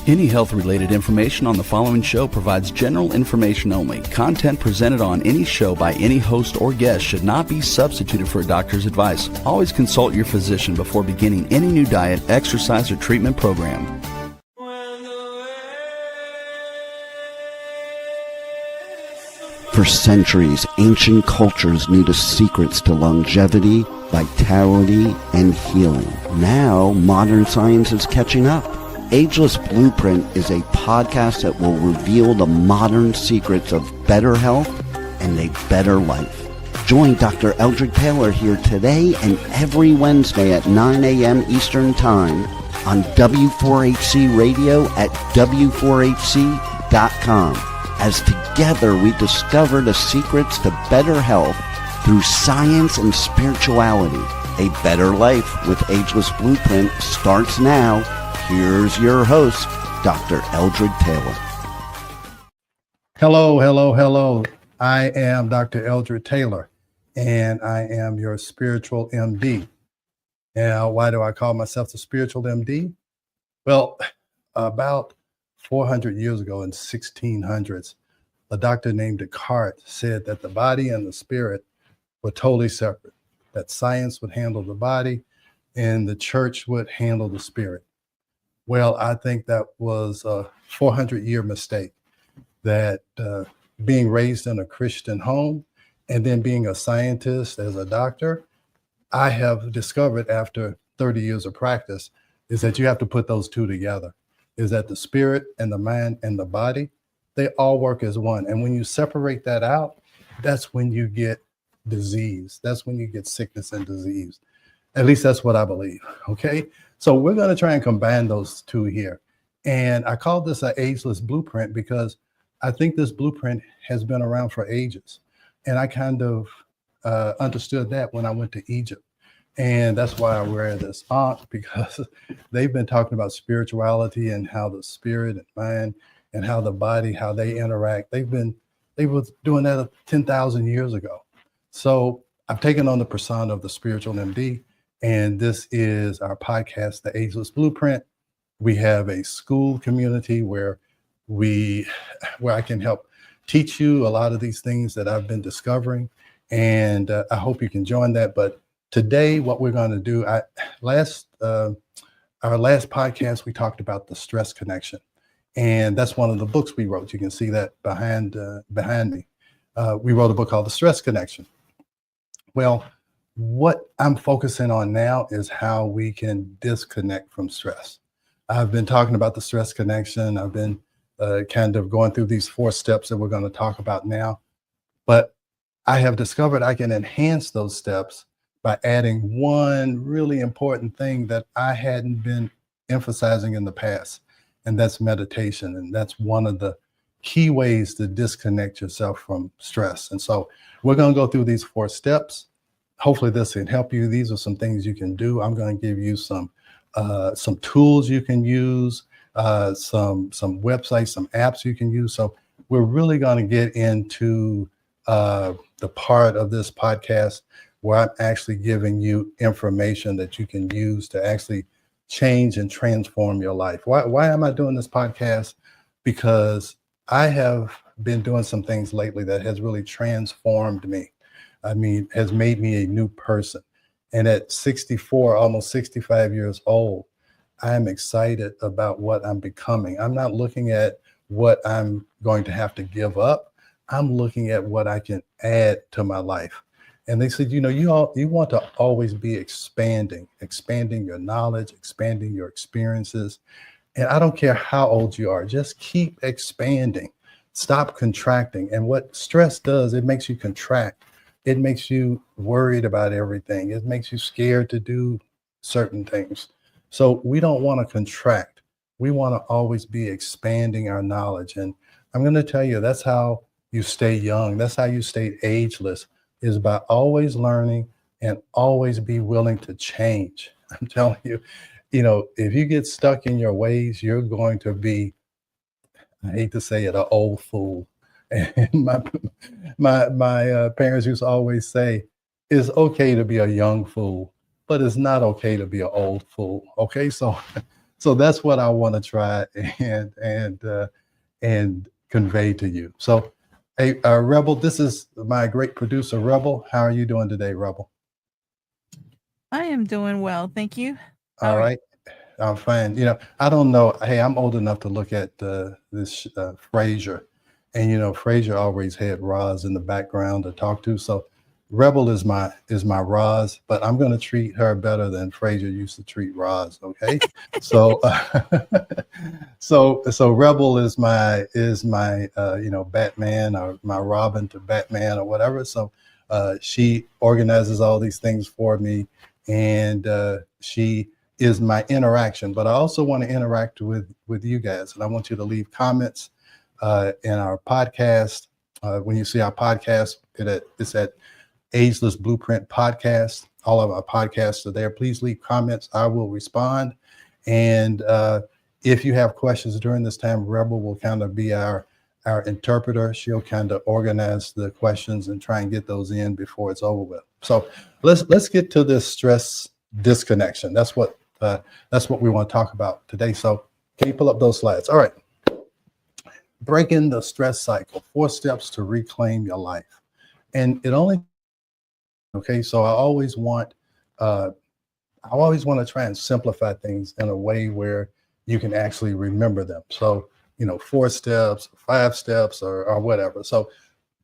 Any health-related information on the following show provides general information only. Content presented on any show by any host or guest should not be substituted for a doctor's advice. Always consult your physician before beginning any new diet, exercise, or treatment program. For centuries, ancient cultures knew the secrets to longevity, vitality, and healing. Now, modern science is catching up. Ageless Blueprint is a podcast that will reveal the modern secrets of better health and a better life. Join Dr. Eldred Taylor here today and every Wednesday at 9 a.m. Eastern Time on W4HC Radio at W4HC.com. As together we discover the secrets to better health through science and spirituality. A better life with Ageless Blueprint starts now. Here's your host, Dr. Eldred Taylor. Hello, hello, hello. I am Dr. Eldred Taylor, and I am your spiritual MD. Now, why do I call myself the spiritual MD? Well, about 400 years ago in 1600s, a doctor named Descartes said that the body and the spirit were totally separate, that science would handle the body and the church would handle the spirit. Well, I think that was a 400-year mistake, that being raised in a Christian home and then being a scientist as a doctor, I have discovered after 30 years of practice is that you have to put those two together, is that the spirit and the mind and the body, they all work as one. And when you separate that out, that's when you get disease. That's when you get sickness and disease. At least that's what I believe, okay? So we're going to try and combine those two here. And I call this an ageless blueprint because I think this blueprint has been around for ages. And I kind of understood that when I went to Egypt. And that's why I wear this ankh, because they've been talking about spirituality and how the spirit and mind and how the body, how they interact. They were doing that 10,000 years ago. So I've taken on the persona of the spiritual MD. And this is our podcast, The Ageless Blueprint. We have a school community where I can help teach you a lot of these things that I've been discovering. And I hope you can join that. But today, what we're going to do, our last podcast, we talked about the stress connection. And that's one of the books we wrote. You can see that behind me. We wrote a book called The Stress Connection. Well, what I'm focusing on now is how we can disconnect from stress. I've been talking about the stress connection. I've been kind of going through these 4 steps that we're going to talk about now. But I have discovered I can enhance those steps by adding one really important thing that I hadn't been emphasizing in the past, and that's meditation. And that's one of the key ways to disconnect yourself from stress. And so we're going to go through these 4 steps. Hopefully this can help you. These are some things you can do. I'm going to give you some tools you can use, some websites, some apps you can use. So we're really going to get into the part of this podcast where I'm actually giving you information that you can use to actually change and transform your life. Why am I doing this podcast? Because I have been doing some things lately that has really transformed me. I mean, has made me a new person. And at 64, almost 65 years old, I'm excited about what I'm becoming. I'm not looking at what I'm going to have to give up. I'm looking at what I can add to my life. And they said, you want to always be expanding your knowledge, expanding your experiences. And I don't care how old you are, just keep expanding. Stop contracting. And what stress does, it makes you contract. It makes you worried about everything. It makes you scared to do certain things. So we don't want to contract. We want to always be expanding our knowledge. And I'm going to tell you, that's how you stay young. That's how you stay ageless, is by always learning and always be willing to change. I'm telling you, if you get stuck in your ways, you're going to be, I hate to say it, an old fool. And my parents used to always say, it's okay to be a young fool, but it's not okay to be an old fool. Okay, so so that's what I want to try and convey to you. So, hey, Rebel, this is my great producer, Rebel. How are you doing today, Rebel? I am doing well, thank you. How All are you? right. I'm fine. I don't know. Hey, I'm old enough to look at this Frasier, and Frasier always had Roz in the background to talk to. So Rebel is my Roz, but I'm going to treat her better than Frasier used to treat Roz. Okay, so so Rebel is my Batman, or my Robin to Batman, or whatever. So she organizes all these things for me, and she is my interaction. But I also want to interact with you guys, and I want you to leave comments in our podcast. When you see our podcast, it's at Ageless Blueprint Podcast. All of our podcasts are there. Please leave comments. I will respond. And if you have questions during this time, Rebel will kind of be our interpreter. She'll kind of organize the questions and try and get those in before it's over with. So let's get to this stress disconnection. That's what we want to talk about today. So can you pull up those slides? All right. Breaking the stress cycle, 4 steps to reclaim your life. And it only, okay, so I always want to try and simplify things in a way where you can actually remember them. So, 4 steps, 5 steps, or whatever. So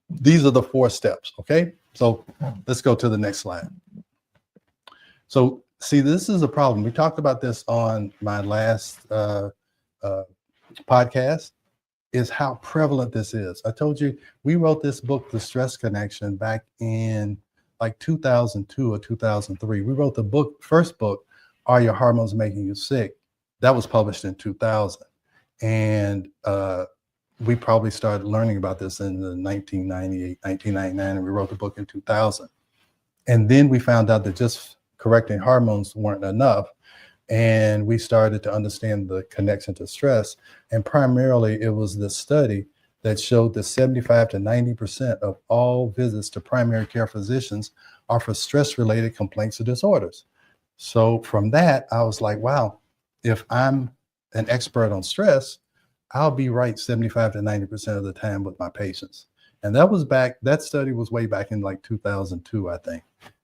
these are the 4 steps, okay? So let's go to the next slide. So see, this is a problem. We talked about this on my last podcast, is how prevalent this is. I told you we wrote this book, The Stress Connection, back in like 2002 or 2003. We wrote the first book, Are Your Hormones Making You Sick? That was published in 2000. And we probably started learning about this in the 1998, 1999, and we wrote the book in 2000. And then we found out that just correcting hormones weren't enough. And we started to understand the connection to stress. And primarily, it was this study that showed that 75 to 90% of all visits to primary care physicians are for stress-related complaints or disorders. So from that, I was like, wow, if I'm an expert on stress, I'll be right 75 to 90% of the time with my patients. And that study was way back in like 2002, I think.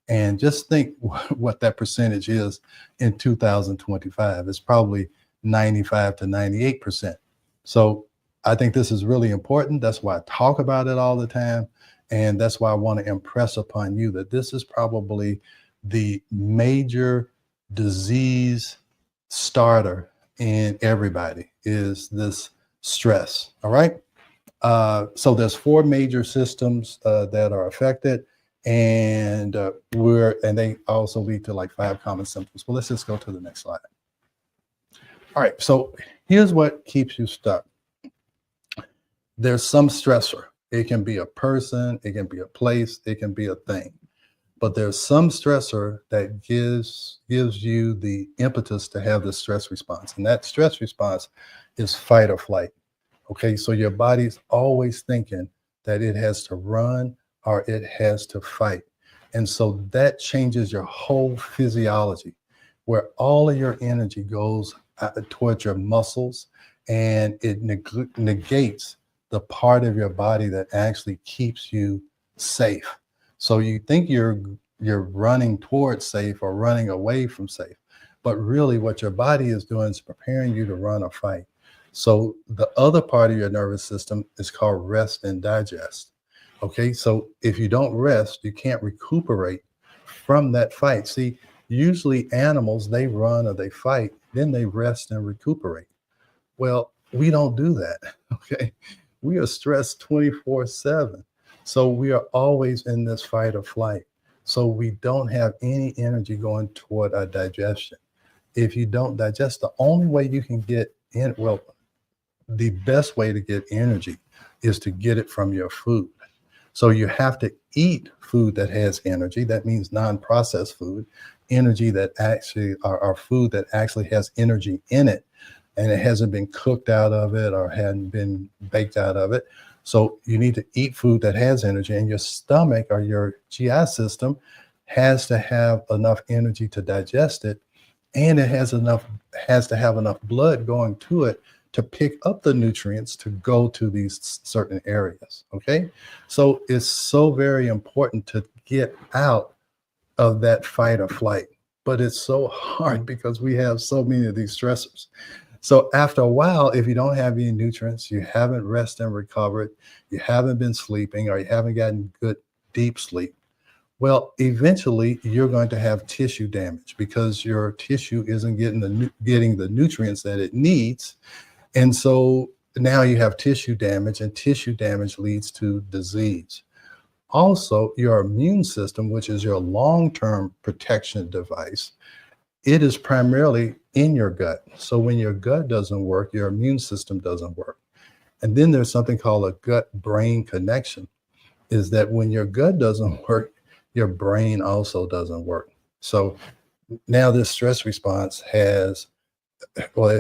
And just think what that percentage is in 2025. It's probably 95 to 98%. So I think this is really important. That's why I talk about it all the time. And that's why I want to impress upon you that this is probably the major disease starter in everybody, is this stress. All right. So there's 4 major systems that are affected. And they also lead to like 5 common symptoms. But let's just go to the next slide. All right, so here's what keeps you stuck. There's some stressor. It can be a person, it can be a place, it can be a thing. But there's some stressor that gives you the impetus to have this stress response. And that stress response is fight or flight. Okay, so your body's always thinking that it has to run or it has to fight. And so that changes your whole physiology, where all of your energy goes towards your muscles, and it negates the part of your body that actually keeps you safe. So you think you're running towards safe or running away from safe, but really what your body is doing is preparing you to run or fight. So the other part of your nervous system is called rest and digest. Okay, so if you don't rest, you can't recuperate from that fight. See, usually animals, they run or they fight, then they rest and recuperate. Well, we don't do that. Okay, we are stressed 24/7. So we are always in this fight or flight. So we don't have any energy going toward our digestion. If you don't digest, the only way you can get in, well, the best way to get energy is to get it from your food. So you have to eat food that has energy. That means non-processed food, energy that actually are food that actually has energy in it, and it hasn't been cooked out of it or hadn't been baked out of it. So you need to eat food that has energy, and your stomach or your GI system has to have enough energy to digest it. and it has to have enough blood going to it to pick up the nutrients to go to these certain areas. Okay, so it's so very important to get out of that fight or flight, but it's so hard because we have so many of these stressors. So after a while, if you don't have any nutrients, you haven't rested and recovered, you haven't been sleeping, or you haven't gotten good deep sleep, well, eventually you're going to have tissue damage because your tissue isn't getting the nutrients that it needs. And so now you have tissue damage, and tissue damage leads to disease. Also, your immune system, which is your long-term protection device, it is primarily in your gut. So when your gut doesn't work, your immune system doesn't work. And then there's something called a gut-brain connection, is that when your gut doesn't work, your brain also doesn't work. So now this stress response it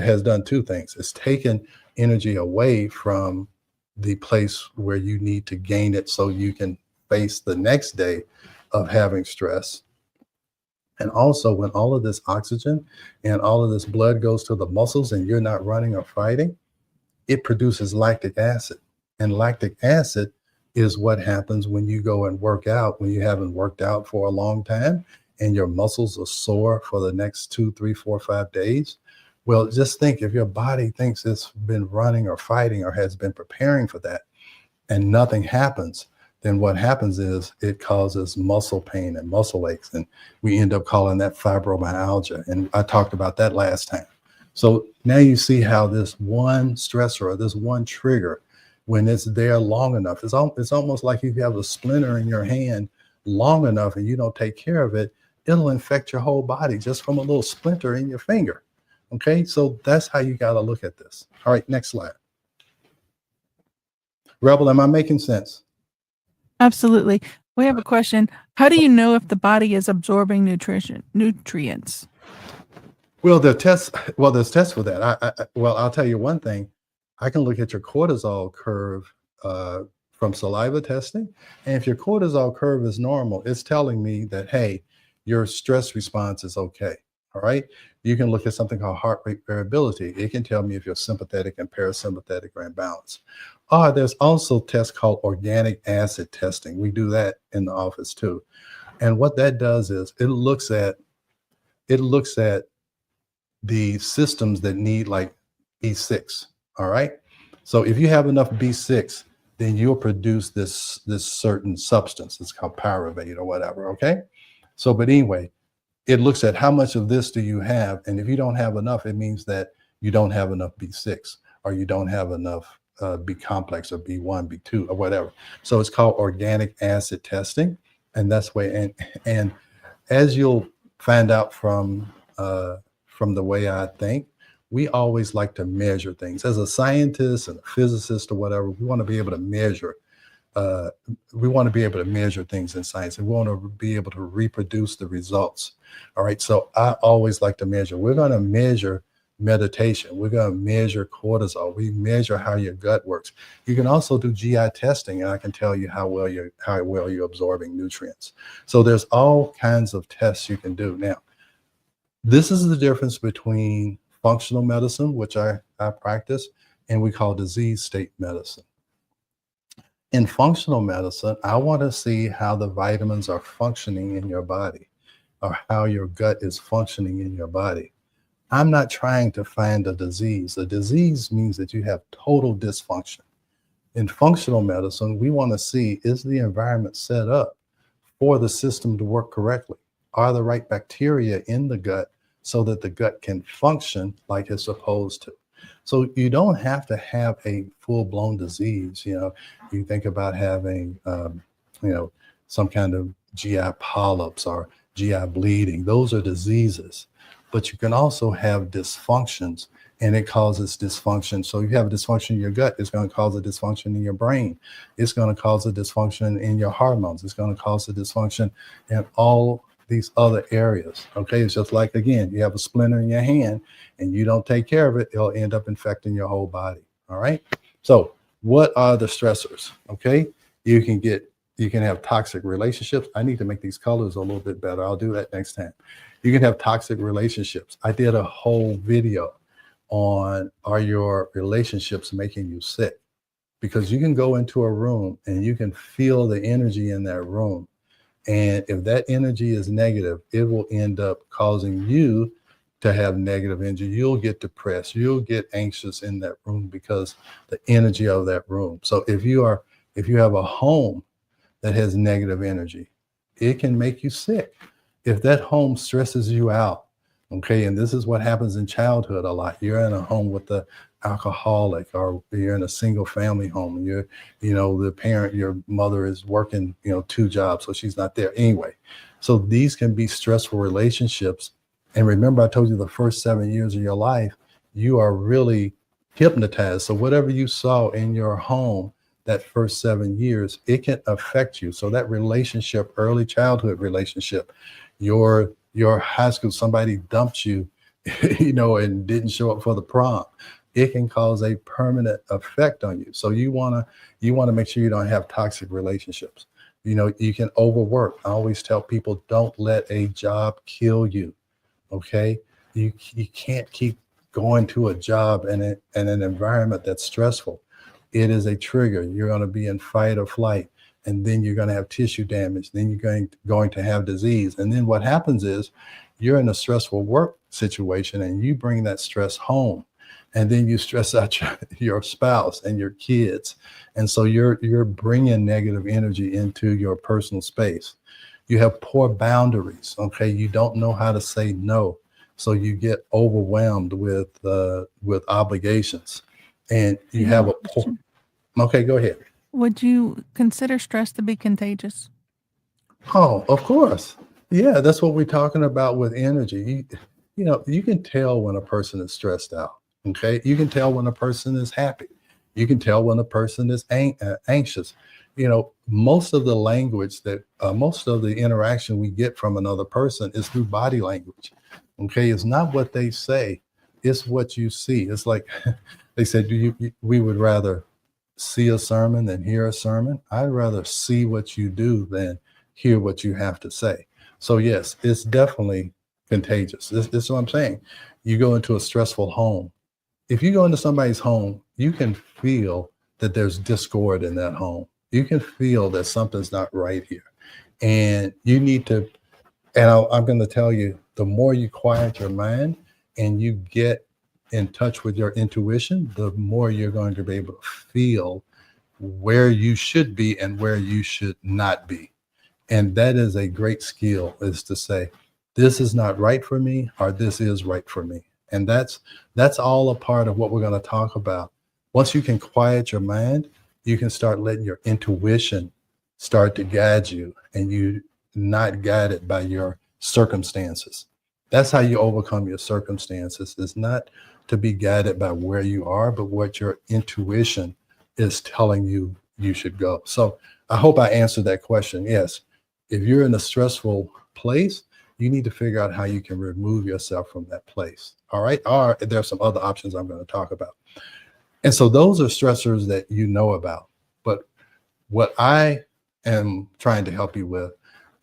has done two things. It's taken energy away from the place where you need to gain it so you can face the next day of having stress. And also, when all of this oxygen and all of this blood goes to the muscles and you're not running or fighting, it produces lactic acid. And lactic acid is what happens when you go and work out, when you haven't worked out for a long time and your muscles are sore for the next 2, 3, 4, 5 days. Well, just think, if your body thinks it's been running or fighting or has been preparing for that and nothing happens, then what happens is it causes muscle pain and muscle aches. And we end up calling that fibromyalgia. And I talked about that last time. So now you see how this one stressor or this one trigger, when it's there long enough, it's almost like if you have a splinter in your hand long enough and you don't take care of it, it'll infect your whole body just from a little splinter in your finger. Okay, so that's how you got to look at this. All right, next slide. Rebel, am I making sense? Absolutely. We have a question. How do you know if the body is absorbing nutrients? Well, there's tests for that. I'll tell you one thing. I can look at your cortisol curve from saliva testing. And if your cortisol curve is normal, it's telling me that, hey, your stress response is okay. All right. You can look at something called heart rate variability. It can tell me if you're sympathetic and parasympathetic are imbalanced. There's also tests called organic acid testing. We do that in the office too. And what that does is it looks at the systems that need like B6. All right. So if you have enough B6, then you'll produce this certain substance. It's called pyruvate or whatever. Okay. So, but anyway, it looks at how much of this do you have. And if you don't have enough, it means that you don't have enough B6 or you don't have enough B complex or B1, B2 or whatever. So it's called organic acid testing. And that's way, and as you'll find out from the way I think, we always like to measure things. As a scientist and a physicist or whatever, we want to be able to measure. We want to be able to measure things in science, and we want to be able to reproduce the results. All right. So I always like to measure. We're going to measure meditation. We're going to measure cortisol. We measure how your gut works. You can also do GI testing, and I can tell you how well you're absorbing nutrients. So there's all kinds of tests you can do. Now, this is the difference between functional medicine, which I practice, and we call disease state medicine. In functional medicine, I want to see how the vitamins are functioning in your body or how your gut is functioning in your body. I'm not trying to find a disease. A disease means that you have total dysfunction. In functional medicine, we want to see, is the environment set up for the system to work correctly? Are the right bacteria in the gut so that the gut can function like it's supposed to? So you don't have to have a full-blown disease. You think about having, some kind of GI polyps or GI bleeding. Those are diseases. But you can also have dysfunctions, and it causes dysfunction. So you have a dysfunction in your gut, it's going to cause a dysfunction in your brain. It's going to cause a dysfunction in your hormones. It's going to cause a dysfunction in all these other areas. Okay, it's just like, again, you have a splinter in your hand and you don't take care of it, it'll end up infecting your whole body. All right. So what are the stressors? Okay, you can get You can have toxic relationships. I need to make these colors a little bit better. I'll do that next time. You can have toxic relationships. I did a whole video on, are your relationships making you sick? Because you can go into a room and you can feel the energy in that room. And if that energy is negative, it will end up causing you to have negative energy. You'll get depressed. You'll get anxious in that room because the energy of that room. So if you have a home that has negative energy, it can make you sick. If that home stresses you out, okay, and this is what happens in childhood a lot. You're in a home with the alcoholic, or you're in a single family home, and the parent, your mother is working, 2 jobs, so she's not there anyway. So these can be stressful relationships. And remember, I told you the first 7 years of your life, you are really hypnotized. So whatever you saw in your home that first 7 years, it can affect you. So that relationship, early childhood relationship, your high school, somebody dumped you, and didn't show up for the prom, it can cause a permanent effect on you. So you want to make sure you don't have toxic relationships. You can overwork. I always tell people, don't let a job kill you. Okay. You can't keep going to a job and an environment that's stressful. It is a trigger. You're going to be in fight or flight, and then you're going to have tissue damage. Then you're going to have disease. And then what happens is you're in a stressful work situation and you bring that stress home, and then you stress out your spouse and your kids. And so you're bringing negative energy into your personal space. You have poor boundaries. Okay. You don't know how to say no. So you get overwhelmed with obligations, and you have a poor. Okay, go ahead. Would you consider stress to be contagious? Oh, of course. Yeah, that's what we're talking about with energy. You can tell when a person is stressed out. Okay, you can tell when a person is happy. You can tell when a person is anxious. Most of the language most of the interaction we get from another person is through body language. Okay, it's not what they say, it's what you see. It's like they said, we would rather see a sermon than hear a sermon. I'd rather see what you do than hear what you have to say. So yes, it's definitely contagious. This is what I'm saying. You go into a stressful home. If you go into somebody's home, you can feel that there's discord in that home. You can feel that something's not right here. And you need to, and I'm going to tell you, the more you quiet your mind and you get in touch with your intuition, the more you're going to be able to feel where you should be and where you should not be. And that is a great skill, is to say, this is not right for me, or this is right for me. And that's all a part of what we're going to talk about. Once you can quiet your mind, you can start letting your intuition start to guide you, and you not guided by your circumstances. That's how you overcome your circumstances. It's not to be guided by where you are, but what your intuition is telling you you should go. So I hope I answered that question. Yes, if you're in a stressful place, you need to figure out how you can remove yourself from that place. All right. Or there are some other options I'm going to talk about. And so those are stressors that you know about. But what I am trying to help you with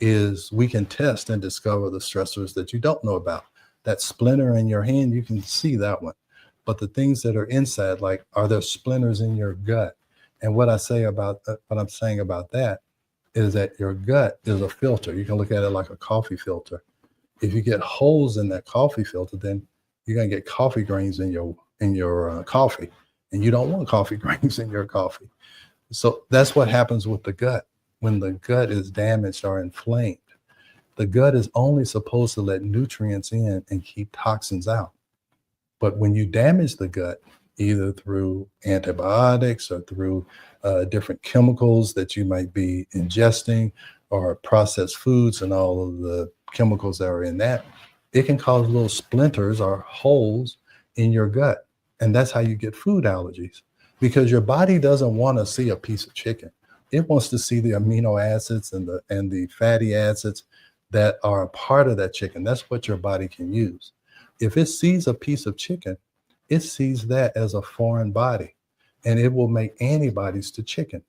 is we can test and discover the stressors that you don't know about. That splinter in your hand, you can see that one. But the things that are inside, like, are there splinters in your gut? And what I'm saying about that is that your gut is a filter. You can look at it like a coffee filter. If you get holes in that coffee filter, then you're going to get coffee grains in your coffee, and you don't want coffee grains in your coffee. So that's what happens with the gut. When the gut is damaged or inflamed, the gut is only supposed to let nutrients in and keep toxins out. But when you damage the gut, either through antibiotics or through different chemicals that you might be ingesting, or processed foods and all of the chemicals that are in that, it can cause little splinters or holes in your gut. And that's how you get food allergies, because your body doesn't want to see a piece of chicken. It wants to see the amino acids and the fatty acids that are a part of that chicken. That's what your body can use. If it sees a piece of chicken, it sees that as a foreign body, and it will make antibodies to chicken.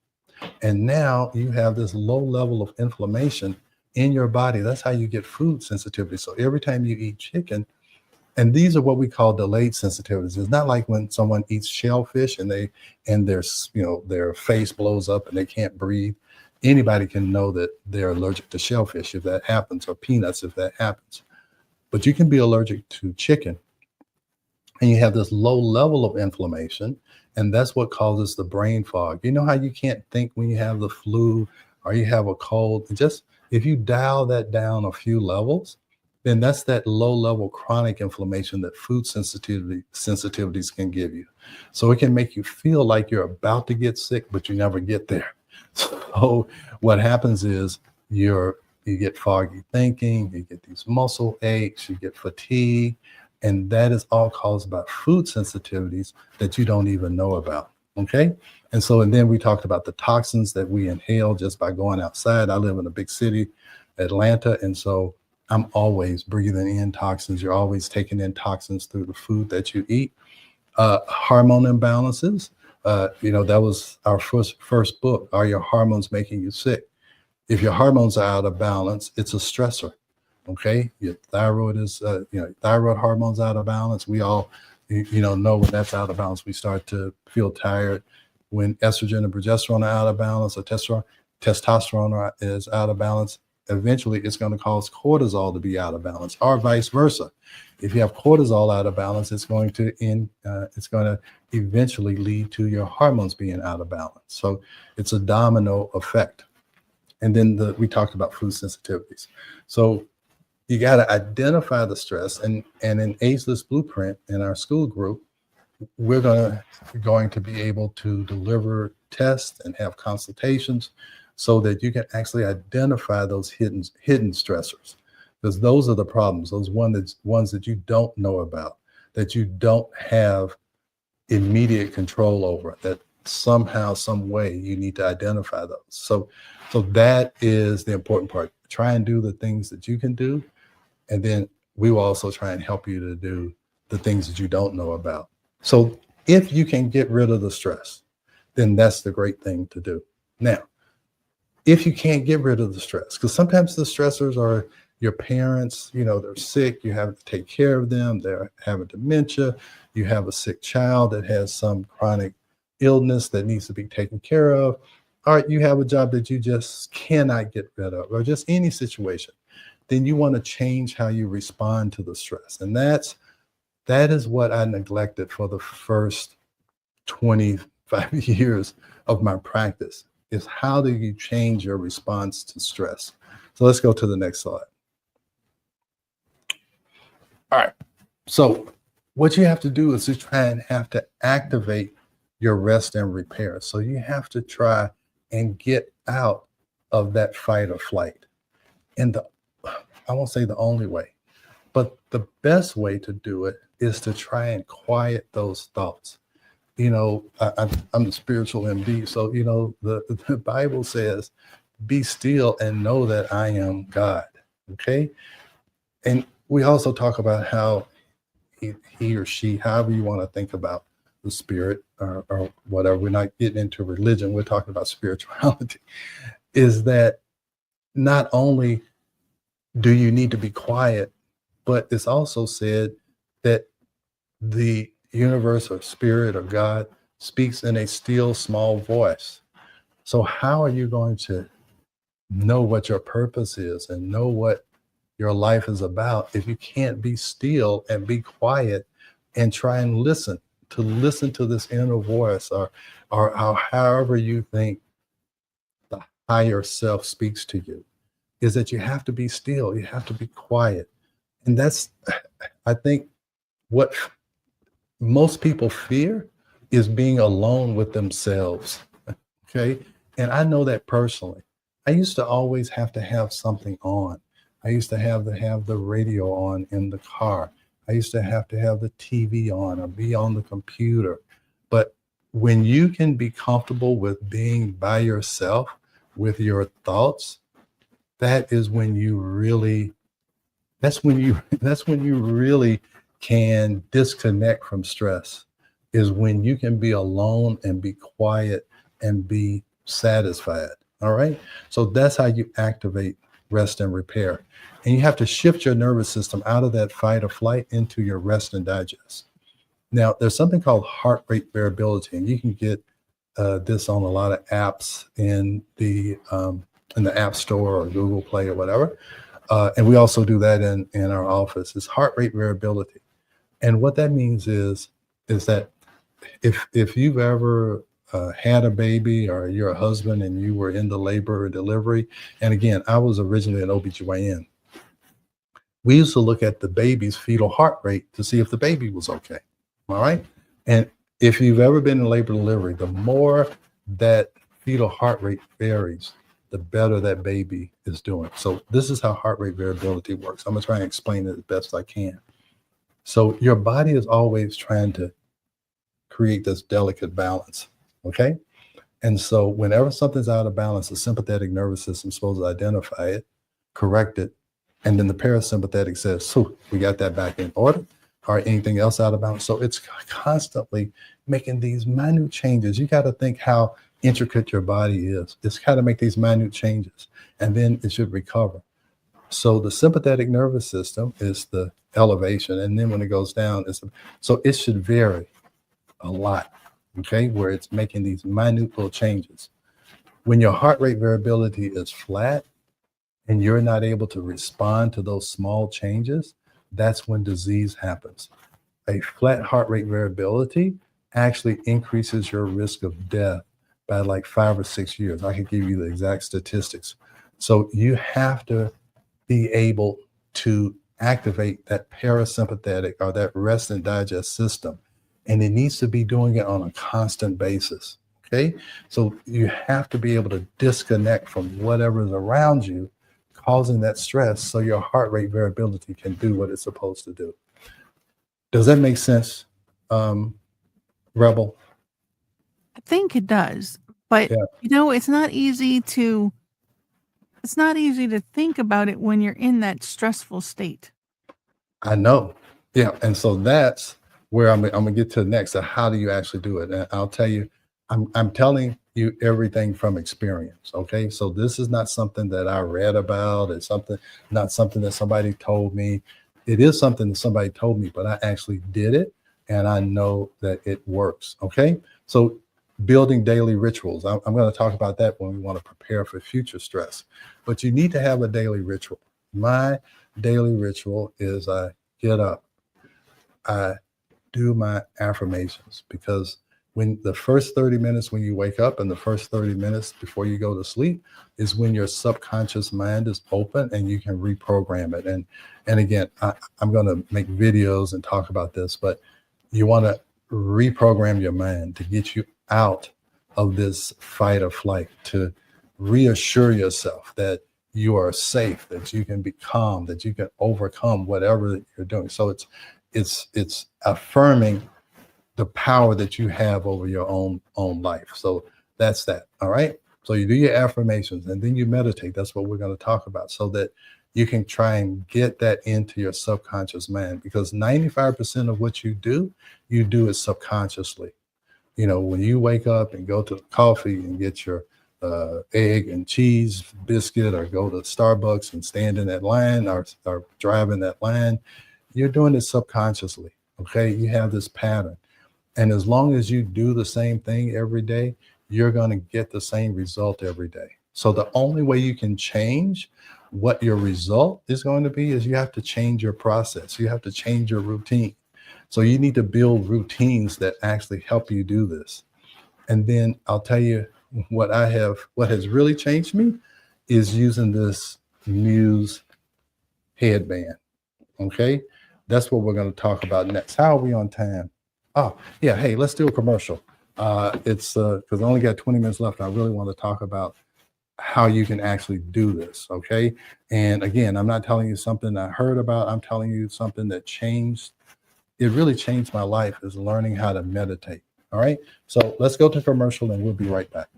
And now you have this low level of inflammation in your body. That's how you get food sensitivity. So every time you eat chicken, and these are what we call delayed sensitivities. It's not like when someone eats shellfish and their face blows up and they can't breathe. Anybody can know that they're allergic to shellfish if that happens, or peanuts if that happens. But you can be allergic to chicken, and you have this low level of inflammation, and that's what causes the brain fog. You know how you can't think when you have the flu or you have a cold? Just if you dial that down a few levels, then that's that low level chronic inflammation that food sensitivities can give you. So it can make you feel like you're about to get sick, but you never get there. So what happens is you get foggy thinking, you get these muscle aches, you get fatigue, and that is all caused by food sensitivities that you don't even know about. Okay. And then we talked about the toxins that we inhale just by going outside. I live in a big city, Atlanta, and so I'm always breathing in toxins. You're always taking in toxins through the food that you eat. Hormone imbalances. That was our first book. Are your hormones making you sick? If your hormones are out of balance, it's a stressor. Okay, your thyroid is, thyroid hormones out of balance. We all, know when that's out of balance, we start to feel tired. When estrogen and progesterone are out of balance, or testosterone is out of balance, eventually it's going to cause cortisol to be out of balance, or vice versa. If you have cortisol out of balance, it's going to eventually lead to your hormones being out of balance. So it's a domino effect. And then we talked about food sensitivities. So you got to identify the stress, and in Ageless Blueprint in our school group, we're going to be able to deliver tests and have consultations so that you can actually identify those hidden stressors, because those are the problems, those ones that you don't know about, that you don't have immediate control over, that somehow, some way you need to identify those. So that is the important part. Try and do the things that you can do, and then we will also try and help you to do the things that you don't know about. So if you can get rid of the stress, then that's the great thing to do. Now, if you can't get rid of the stress, because sometimes the stressors are your parents, they're sick, you have to take care of them, they're having dementia, you have a sick child that has some chronic illness that needs to be taken care of, or you have a job that you just cannot get rid of, or just any situation, then you want to change how you respond to the stress. And that is what I neglected for the first 25 years of my practice, is how do you change your response to stress? So let's go to the next slide. All right. So what you have to do is to try and have to activate your rest and repair. So you have to try and get out of that fight or flight. And I won't say the only way, but the best way to do it is to try and quiet those thoughts. I'm the spiritual MD. So, the Bible says, be still and know that I am God. Okay. And we also talk about how he or she, however you want to think about the spirit or whatever, we're not getting into religion, we're talking about spirituality, is that not only do you need to be quiet, but it's also said that the universe or spirit or God speaks in a still small voice. So how are you going to know what your purpose is and know what your life is about if you can't be still and be quiet and try and listen to this inner voice, or however you think the higher self speaks to you? Is that you have to be still, you have to be quiet. And that's, I think, what most people fear is being alone with themselves. Okay. And I know that personally. I used to always have to have something on. I used to have the radio on in the car. I used to have the TV on or be on the computer. But when you can be comfortable with being by yourself with your thoughts, that is when you really, that's when you really can disconnect from stress, is when you can be alone and be quiet and be satisfied. All right. So that's how you activate rest and repair. And you have to shift your nervous system out of that fight or flight into your rest and digest. Now, there's something called heart rate variability, and you can get this on a lot of apps in the App Store or Google Play or whatever. And we also do that in our office. It's heart rate variability. And what that means is that if you've ever had a baby or you're a husband and you were in the labor or delivery, and again, I was originally an OBGYN, we used to look at the baby's fetal heart rate to see if the baby was okay. All right. And if you've ever been in labor delivery, the more that fetal heart rate varies, the better that baby is doing. So this is how heart rate variability works. I'm going to try and explain it as best I can. So your body is always trying to create this delicate balance. Okay. And so whenever something's out of balance, the sympathetic nervous system is supposed to identify it, correct it, and then the parasympathetic says, so we got that back in order, or anything else out of balance. So it's constantly making these minute changes. You got to think how intricate your body is. It's got to make these minute changes, and then it should recover. So the sympathetic nervous system is the elevation, and then when it goes down, so it should vary a lot, okay, where it's making these minute little changes. When your heart rate variability is flat and you're not able to respond to those small changes, that's when disease happens. A flat heart rate variability actually increases your risk of death by like 5 or 6 years. I can give you the exact statistics. So you have to be able to activate that parasympathetic or that rest and digest system. And it needs to be doing it on a constant basis. Okay. So you have to be able to disconnect from whatever is around you, causing that stress, so your heart rate variability can do what it's supposed to do. Does that make sense, Rebel? I think it does, but Yeah. it's not easy to think about it when you're in that stressful state. I know. Yeah. And so that's where I'm going to get to next. So how do you actually do it? And I'll tell you, I'm telling you everything from experience. Okay. So this is not something that I read about. It's not something that somebody told me. It is something that somebody told me, but I actually did it and I know that it works. Okay. So building daily rituals. I'm going to talk about that when we want to prepare for future stress, but you need to have a daily ritual. My daily ritual is I get up, I do my affirmations, because when the first 30 minutes when you wake up and the first 30 minutes before you go to sleep is when your subconscious mind is open and you can reprogram it. And again, I'm going to make videos and talk about this, but you want to reprogram your mind to get you out of this fight or flight, to reassure yourself that you are safe, that you can be calm, that you can overcome whatever you're doing. So it's affirming the power that you have over your own life. So that's that. All right. So you do your affirmations and then you meditate. That's what we're going to talk about, so that you can try and get that into your subconscious mind, because 95% of what you do it subconsciously. When you wake up and go to coffee and get your egg and cheese biscuit, or go to Starbucks and stand in that line, or drive in that line, you're doing it subconsciously. Okay. You have this pattern. And as long as you do the same thing every day, you're going to get the same result every day. So the only way you can change what your result is going to be is you have to change your process. You have to change your routine. So you need to build routines that actually help you do this. And then I'll tell you what has really changed me is using this Muse headband. Okay. That's what we're going to talk about next. How are we on time? Oh, yeah. Hey, let's do a commercial. It's because I only got 20 minutes left. I really want to talk about how you can actually do this. Okay. And again, I'm not telling you something I heard about. I'm telling you something that changed. It really changed my life, is learning how to meditate. All right. So let's go to commercial and we'll be right back.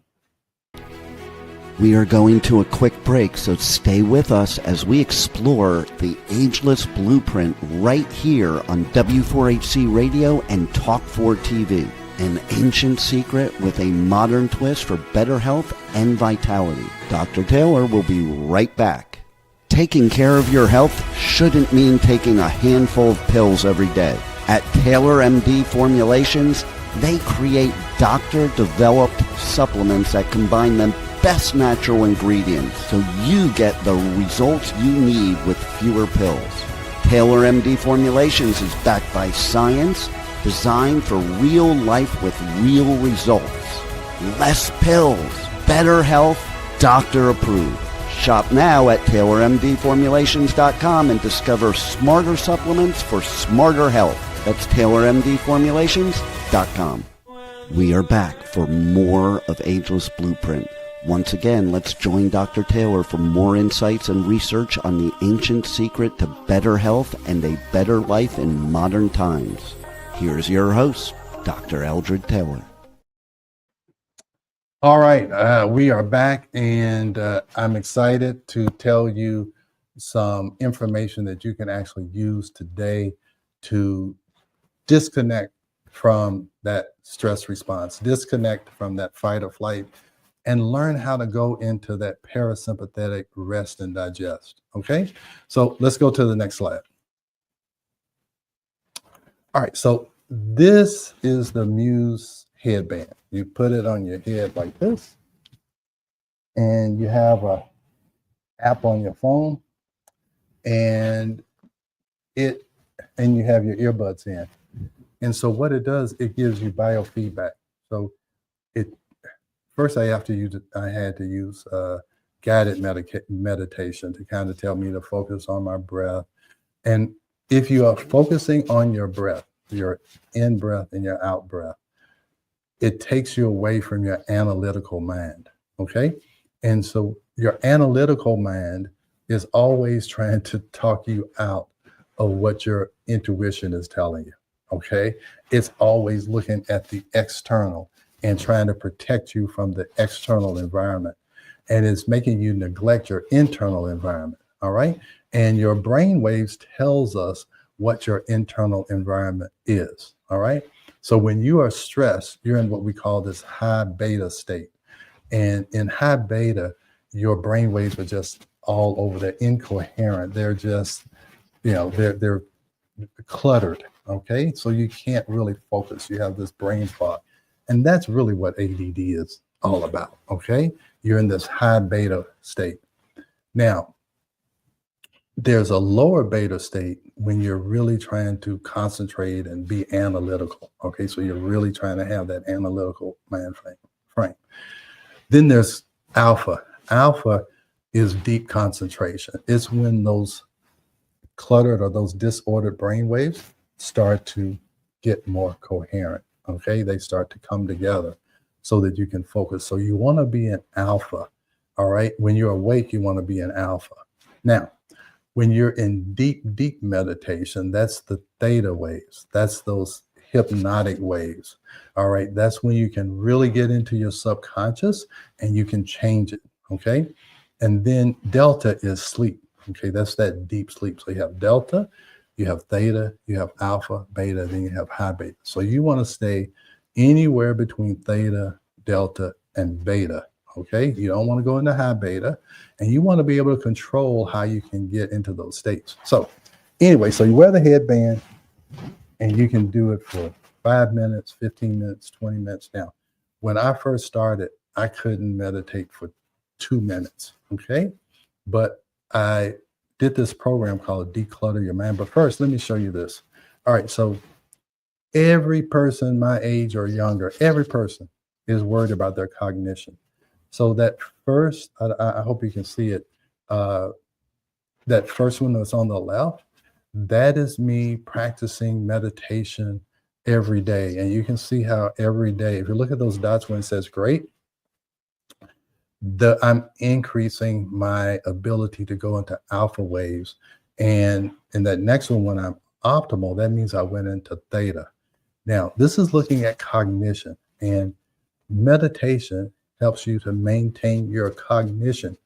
We are going to a quick break, so stay with us as we explore the ageless blueprint right here on W4HC Radio and Talk 4 TV. An ancient secret with a modern twist for better health and vitality. Dr. Taylor will be right back. Taking care of your health shouldn't mean taking a handful of pills every day. At Taylor MD Formulations, they create doctor-developed supplements that combine the best natural ingredients so you get the results you need with fewer pills. Taylor MD Formulations is backed by science, designed for real life with real results. Less pills, better health, doctor approved. Shop now at TaylorMDFormulations.com and discover smarter supplements for smarter health. That's TaylorMDFormulations.com. We are back for more of Ageless Blueprint. Once again, let's join Dr. Taylor for more insights and research on the ancient secret to better health and a better life in modern times. Here's your host, Dr. Eldred Taylor. All right, we are back, and I'm excited to tell you some information that you can actually use today to disconnect from that stress response, disconnect from that fight or flight, and learn how to go into that parasympathetic rest and digest. Okay, so let's go to the next slide. All right, so this is the Muse headband. You put it on your head like this, and you have a app on your phone, and you have your earbuds in. And so what it does, it gives you biofeedback. So first I had to use guided meditation to kind of tell me to focus on my breath. And if you are focusing on your breath, your in breath and your out breath, it takes you away from your analytical mind, okay? And so your analytical mind is always trying to talk you out of what your intuition is telling you, okay? It's always looking at the external and trying to protect you from the external environment. And it's making you neglect your internal environment, all right? And your brain waves tells us what your internal environment is, all right? So when you are stressed, you're in what we call this high beta state. And in high beta, your brain waves are just all over. They're incoherent. They're just, they're cluttered, okay? So you can't really focus. You have this brain fog. And that's really what ADD is all about, okay? You're in this high beta state. Now, there's a lower beta state when you're really trying to concentrate and be analytical, okay? So you're really trying to have that analytical mind frame. Then there's alpha. Alpha is deep concentration. It's when those cluttered or those disordered brain waves start to get more coherent, okay? They start to come together so that you can focus. So you want to be in alpha, all right? When you're awake, you want to be in alpha. Now, when you're in deep meditation, that's the theta waves. That's those hypnotic waves, all right? That's when you can really get into your subconscious and you can change it, okay? And then delta is sleep, okay? That's that deep sleep. So you have delta, you have theta, you have alpha, beta, then you have high beta. So you want to stay anywhere between theta, delta, and beta, okay? You don't want to go into high beta, and you want to be able to control how you can get into those states. So anyway, so you wear the headband, and you can do it for 5 minutes, 15 minutes, 20 minutes. Now, when I first started, I couldn't meditate for 2 minutes, okay? But I did this program called Declutter Your Mind. But first, let me show you this. All right, so every person my age or younger, every person is worried about their cognition. So that first, I hope you can see it, that first one that's on the left, that is me practicing meditation every day. And you can see how every day, if you look at those dots when it says great, I'm increasing my ability to go into alpha waves. And in that next one, when I'm optimal, that means I went into theta. Now, this is looking at cognition, and meditation helps you to maintain your cognition.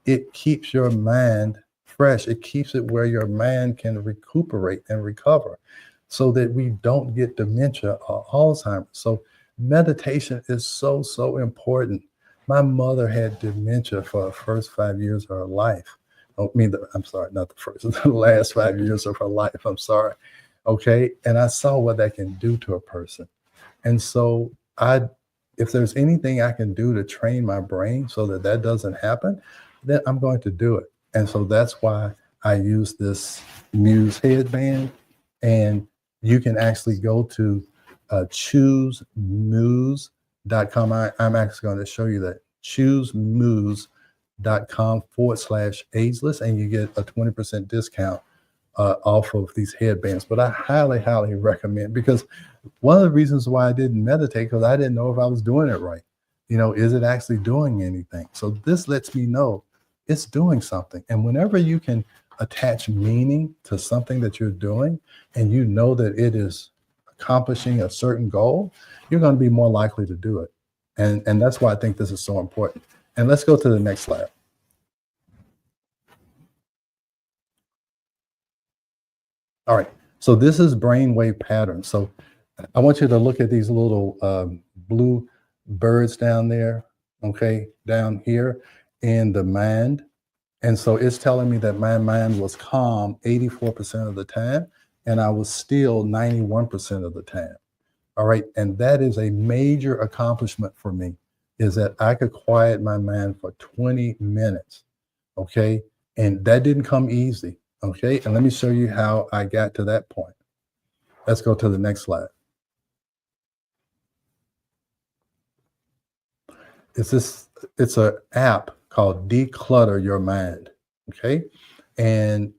It keeps your mind fresh. It keeps it where your mind can recuperate and recover so that we don't get dementia or Alzheimer's. So meditation is so, so important. My mother had dementia for the first 5 years of her life. I'm sorry, not the first, the last 5 years of her life. I'm sorry. Okay. And I saw what that can do to a person. And so if there's anything I can do to train my brain so that that doesn't happen, then I'm going to do it. And so that's why I use this Muse headband. And you can actually go to choosemuse.com. I'm actually going to show you that. choosemuse.com/ageless, and you get a 20% discount off of these headbands. But I highly, highly recommend, because one of the reasons why I didn't meditate, because I didn't know if I was doing it right. Is it actually doing anything? So this lets me know it's doing something. And whenever you can attach meaning to something that you're doing, and you know that it is accomplishing a certain goal, you're going to be more likely to do it. And that's why I think this is so important. And let's go to the next slide. All right. So this is brainwave patterns. So I want you to look at these little blue birds down there, okay, down here in the mind. And so it's telling me that my mind was calm 84% of the time, and I was still 91% of the time. All right. And that is a major accomplishment for me, is that I could quiet my mind for 20 minutes. Okay. And that didn't come easy. Okay. And let me show you how I got to that point. Let's go to the next slide. It's an app called Declutter Your Mind. Okay. And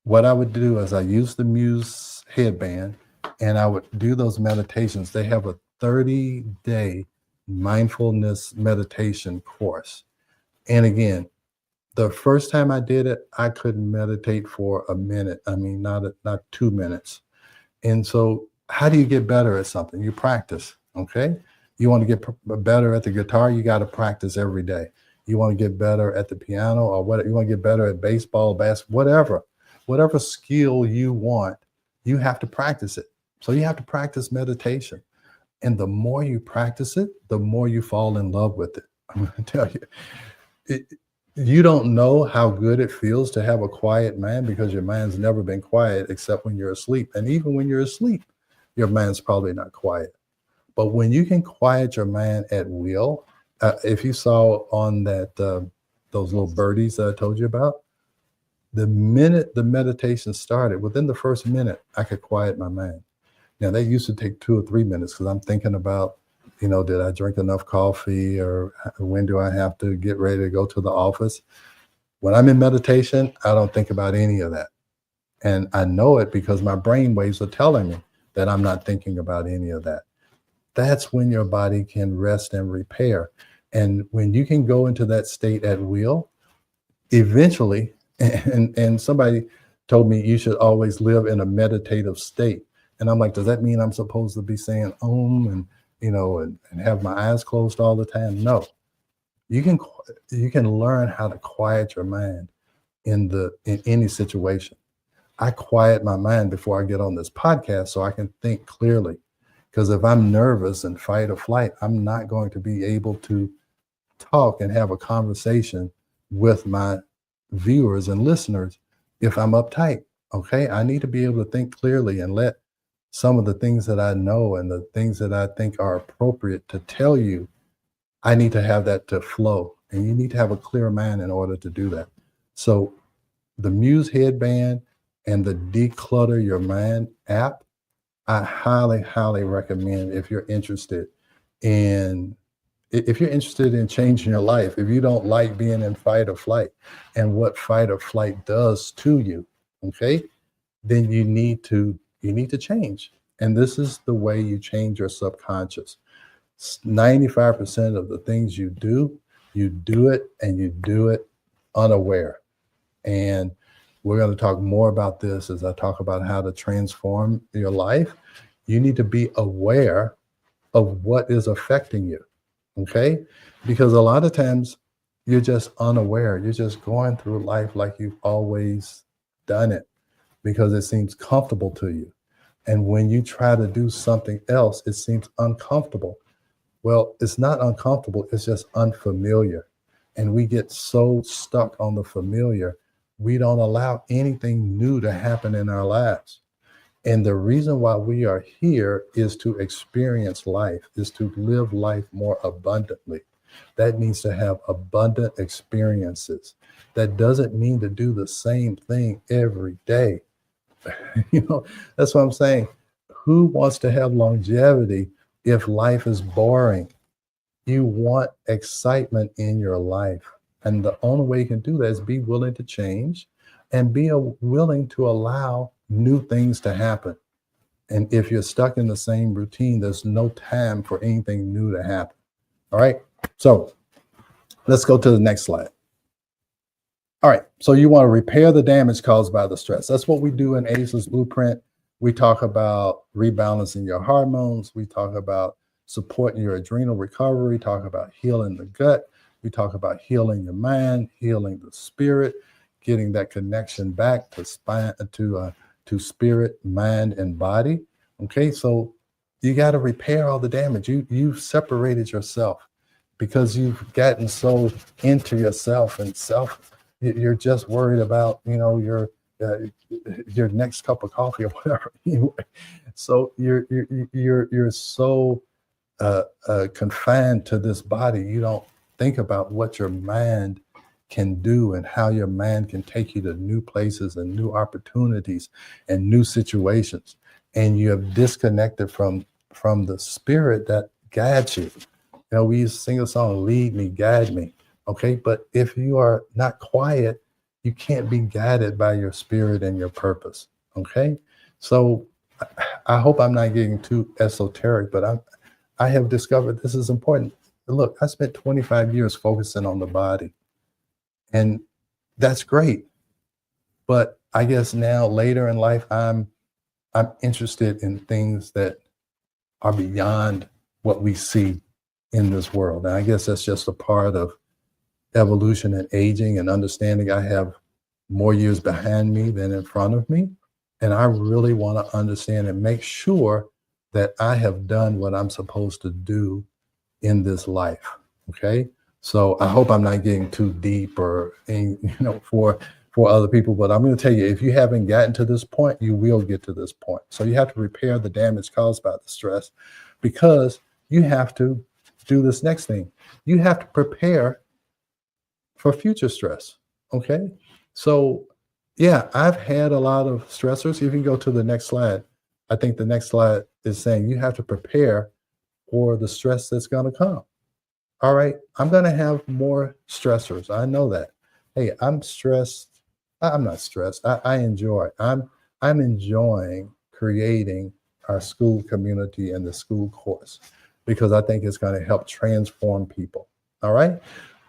what I would do is I use the Muse headband, and I would do those meditations. They have a 30-day mindfulness meditation course. And again, the first time I did it, I couldn't meditate for a minute. I mean, not 2 minutes. And so how do you get better at something? You practice, okay? You want to get better at the guitar, you got to practice every day. You want to get better at the piano, or what? You want to get better at baseball, basketball, whatever skill you want, you have to practice it. So you have to practice meditation. And the more you practice it, the more you fall in love with it. I'm going to tell you, you don't know how good it feels to have a quiet mind, because your mind's never been quiet except when you're asleep. And even when you're asleep, your mind's probably not quiet. But when you can quiet your mind at will, if you saw on that those little birdies that I told you about, the minute the meditation started, within the first minute, I could quiet my mind. Now, that used to take 2 or 3 minutes, because I'm thinking about, did I drink enough coffee, or when do I have to get ready to go to the office? When I'm in meditation, I don't think about any of that. And I know it because my brain waves are telling me that I'm not thinking about any of that. That's when your body can rest and repair. And when you can go into that state at will, eventually, and somebody told me you should always live in a meditative state. And I'm like, does that mean I'm supposed to be saying Om and have my eyes closed all the time? No. You can learn how to quiet your mind in any situation. I quiet my mind before I get on this podcast so I can think clearly. Because if I'm nervous and fight or flight, I'm not going to be able to talk and have a conversation with my viewers and listeners if I'm uptight. Okay. I need to be able to think clearly and let some of the things that I know and the things that I think are appropriate to tell you, I need to have that to flow. And you need to have a clear mind in order to do that. So the Muse headband and the Declutter Your Mind app, I highly, highly recommend if you're interested in changing your life. If you don't like being in fight or flight and what fight or flight does to you, okay, then you need to change. And this is the way you change your subconscious. 95% of the things you do it, and you do it unaware. And we're going to talk more about this as I talk about how to transform your life. You need to be aware of what is affecting you, okay? Because a lot of times you're just unaware. You're just going through life like you've always done it because it seems comfortable to you. And when you try to do something else, it seems uncomfortable. Well, it's not uncomfortable, it's just unfamiliar. And we get so stuck on the familiar, we don't allow anything new to happen in our lives. And the reason why we are here is to experience life, is to live life more abundantly. That means to have abundant experiences. That doesn't mean to do the same thing every day. That's what I'm saying. Who wants to have longevity if life is boring? You want excitement in your life. And the only way you can do that is be willing to change and be willing to allow new things to happen. And if you're stuck in the same routine, there's no time for anything new to happen. All right. So let's go to the next slide. All right. So you want to repair the damage caused by the stress. That's what we do in Ageless Blueprint. We talk about rebalancing your hormones. We talk about supporting your adrenal recovery, talk about healing the gut. We talk about healing your mind, healing the spirit, getting that connection back to to spirit, mind, and body. Okay, so you got to repair all the damage. You've separated yourself because you've gotten so into yourself and self. You're just worried about your next cup of coffee or whatever. Anyway, so you're so confined to this body. You don't think about what your mind can do and how your mind can take you to new places and new opportunities and new situations. And you have disconnected from the spirit that guides you. We used to sing a song, lead me, guide me. Okay. But if you are not quiet, you can't be guided by your spirit and your purpose. Okay. So I hope I'm not getting too esoteric, but I have discovered this is important. Look, I spent 25 years focusing on the body, and that's great. But I guess now later in life, I'm interested in things that are beyond what we see in this world. And I guess that's just a part of evolution and aging and understanding. I have more years behind me than in front of me. And I really want to understand and make sure that I have done what I'm supposed to do in this life. Okay. So I hope I'm not getting too deep or, for other people, but I'm going to tell you, if you haven't gotten to this point, you will get to this point. So you have to repair the damage caused by the stress, because you have to do this next thing. You have to prepare for future stress. Okay. So yeah, I've had a lot of stressors. If you can go to the next slide, I think the next slide is saying you have to prepare for the stress that's going to come. All right. I'm going to have more stressors. I know that. Hey, I'm stressed. I'm not stressed. I enjoy. I'm enjoying creating our school community and the school course, because I think it's going to help transform people. All right.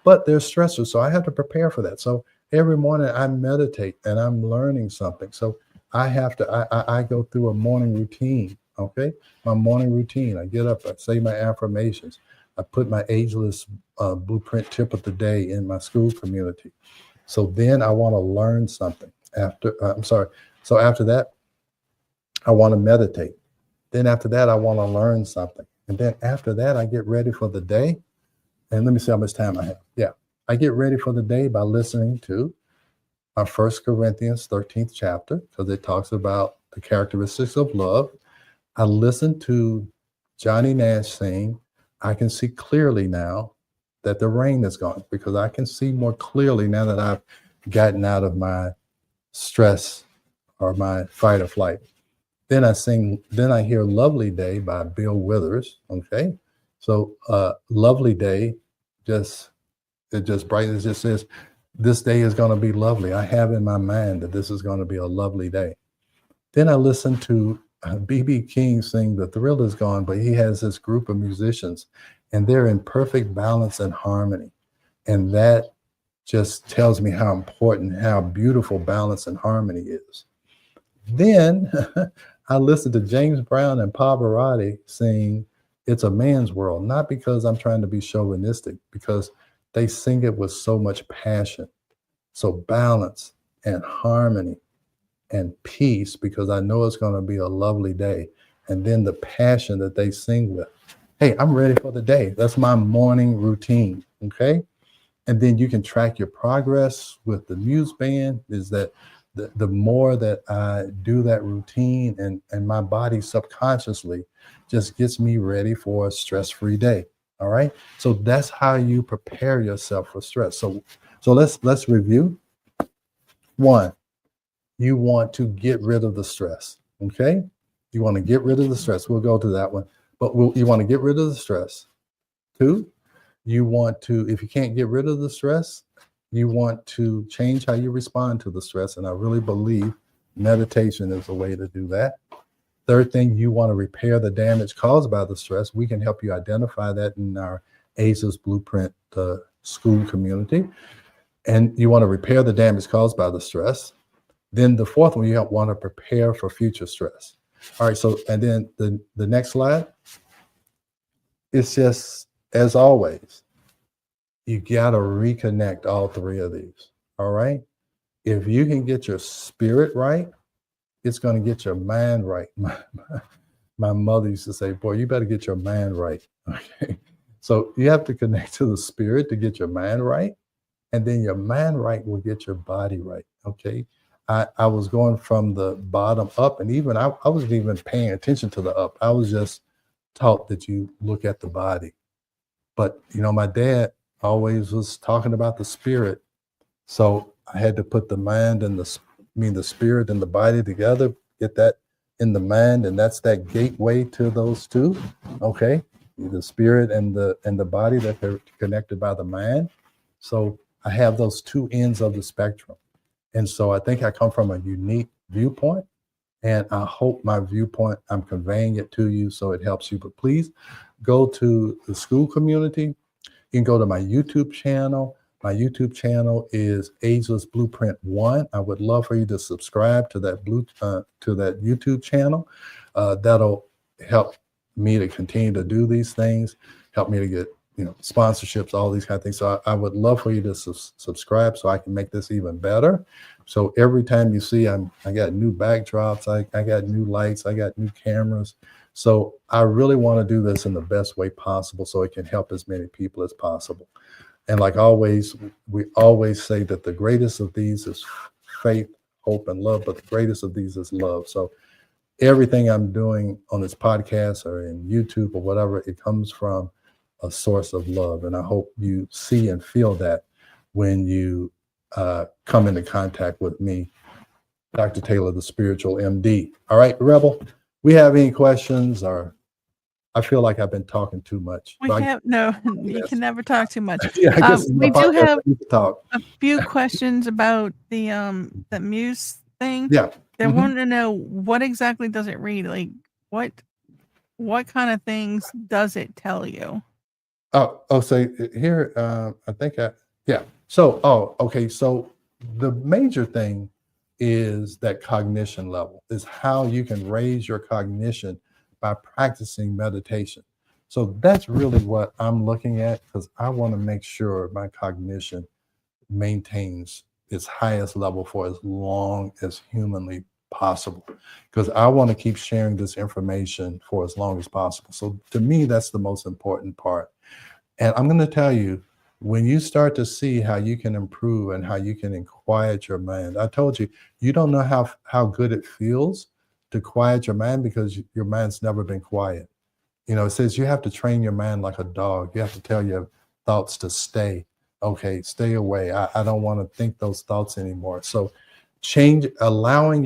But there's stressors. So I have to prepare for that. So every morning I meditate and I'm learning something. So I have to, I go through a morning routine. Okay. My morning routine. I get up, I say my affirmations. I put my Ageless Blueprint tip of the day in my school community. So then I want to learn something So after that, I want to meditate. Then after that, I want to learn something. And then after that, I get ready for the day. And let me see how much time I have. Yeah. I get ready for the day by listening to our 1 Corinthians 13th chapter, because it talks about the characteristics of love. I listen to Johnny Nash sing, I can see clearly now that the rain is gone, because I can see more clearly now that I've gotten out of my stress or my fight or flight. Then I hear Lovely Day by Bill Withers. Okay. So Lovely Day it just brightens, it just says, this day is going to be lovely. I have in my mind that this is going to be a lovely day. Then I listen to B.B. King sing The Thrill Is Gone, but he has this group of musicians and they're in perfect balance and harmony. And that just tells me how important, how beautiful balance and harmony is. Then I listen to James Brown and Pavarotti sing It's a Man's World, not because I'm trying to be chauvinistic, because they sing it with so much passion. So balance and harmony and peace, because I know it's going to be a lovely day. And then the passion that they sing with, hey, I'm ready for the day. That's my morning routine. Okay. And then you can track your progress with the Muse Band. Is that the more that I do that routine, and my body subconsciously just gets me ready for a stress-free day. All right. So that's how you prepare yourself for stress. So let's review. One, you want to get rid of the stress. Okay. You want to get rid of the stress. We'll go to that one. But you want to get rid of the stress. Two, you want to, if you can't get rid of the stress, you want to change how you respond to the stress. And I really believe meditation is a way to do that. Third thing, you want to repair the damage caused by the stress. We can help you identify that in our ACEs Blueprint school community. And you want to repair the damage caused by the stress. Then the fourth one, you want to prepare for future stress. All right, so, and then the next slide, it's just, as always, you got to reconnect all three of these. All right. If you can get your spirit right, it's going to get your mind right. My mother used to say, boy, you better get your mind right. Okay. So you have to connect to the spirit to get your mind right. And then your mind right will get your body right. Okay. I was going from the bottom up, and even I wasn't even paying attention to the up. I was just taught that you look at the body. But, my dad always was talking about the spirit. So I had to put the mind and the spirit and the body together, get that in the mind. And that's that gateway to those two. Okay. The spirit and the body that they're connected by the mind. So I have those two ends of the spectrum. And so I think I come from a unique viewpoint. And I hope my viewpoint, I'm conveying it to you so it helps you. But please go to the school community. You can go to my YouTube channel. My YouTube channel is Ageless Blueprint 1. I would love for you to subscribe to that YouTube channel. That'll help me to continue to do these things, help me to get sponsorships, all these kind of things. So I would love for you to subscribe so I can make this even better. So every time you see I got new backdrops, I got new lights, I got new cameras. So I really want to do this in the best way possible so it can help as many people as possible. And like always, we always say that the greatest of these is faith, hope, and love, but the greatest of these is love. So everything I'm doing on this podcast or in YouTube or whatever, it comes from a source of love. And I hope you see and feel that when you come into contact with me, Dr. Taylor, the spiritual MD. All right, Rebel, we have any questions? Or I feel like I've been talking too much. We can't, no, you can never talk too much. Yeah, I guess We do have talk. a few questions about the Muse thing. Yeah. They want to know, what exactly does it read? Like what kind of things does it tell you? So here, I think, yeah. So, okay. So the major thing is that cognition level, is how you can raise your cognition by practicing meditation. So that's really what I'm looking at, because I want to make sure my cognition maintains its highest level for as long as humanly possible, because I want to keep sharing this information for as long as possible. So to me, that's the most important part. And I'm going to tell you, when you start to see how you can improve and how you can quiet your mind, I told you, you don't know how good it feels to quiet your mind, because your mind's never been quiet. It says you have to train your mind like a dog. You have to tell your thoughts to stay. Okay, stay away. I don't want to think those thoughts anymore. So allowing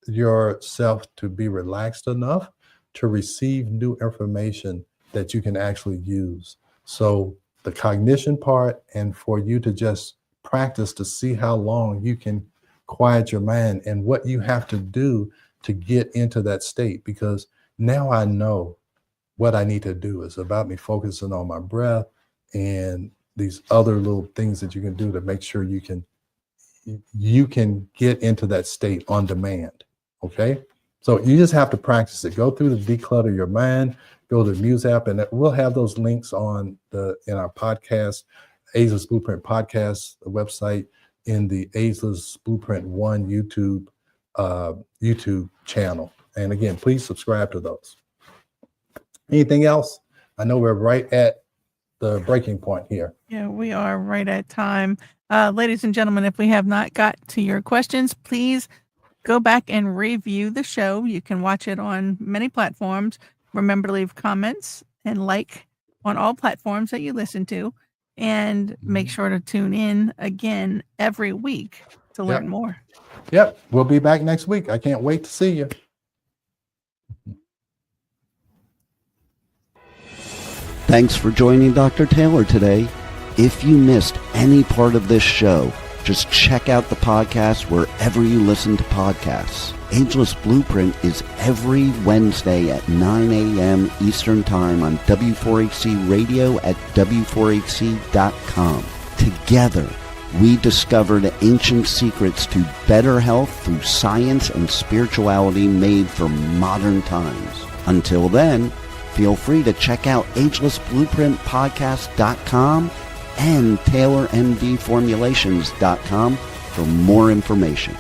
yourself to be relaxed enough to receive new information that you can actually use. So the cognition part, and for you to just practice to see how long you can quiet your mind and what you have to do to get into that state. Because now I know what I need to do. Is about me focusing on my breath and these other little things that you can do to make sure you can get into that state on demand. Okay. So you just have to practice it. Go through the Declutter Your Mind, go to the Muse app, and we'll have those links in our podcast, Ageless Blueprint podcast, the website, in the Ageless Blueprint 1 YouTube channel. And again, please subscribe to those. Anything else? I know we're right at the breaking point here. Yeah, we are right at time. Ladies and gentlemen, if we have not got to your questions, please go back and review the show. You can watch it on many platforms. Remember to leave comments and like on all platforms that you listen to. And make sure to tune in again every week to learn more. Yep. We'll be back next week. I can't wait to see you. Thanks for joining Dr. Taylor today. If you missed any part of this show, just check out the podcast wherever you listen to podcasts. Ageless Blueprint is every Wednesday at 9 a.m. Eastern Time on W4HC Radio at W4HC.com. Together, we discover the ancient secrets to better health through science and spirituality made for modern times. Until then, feel free to check out agelessblueprintpodcast.com and TaylorMDFormulations.com for more information.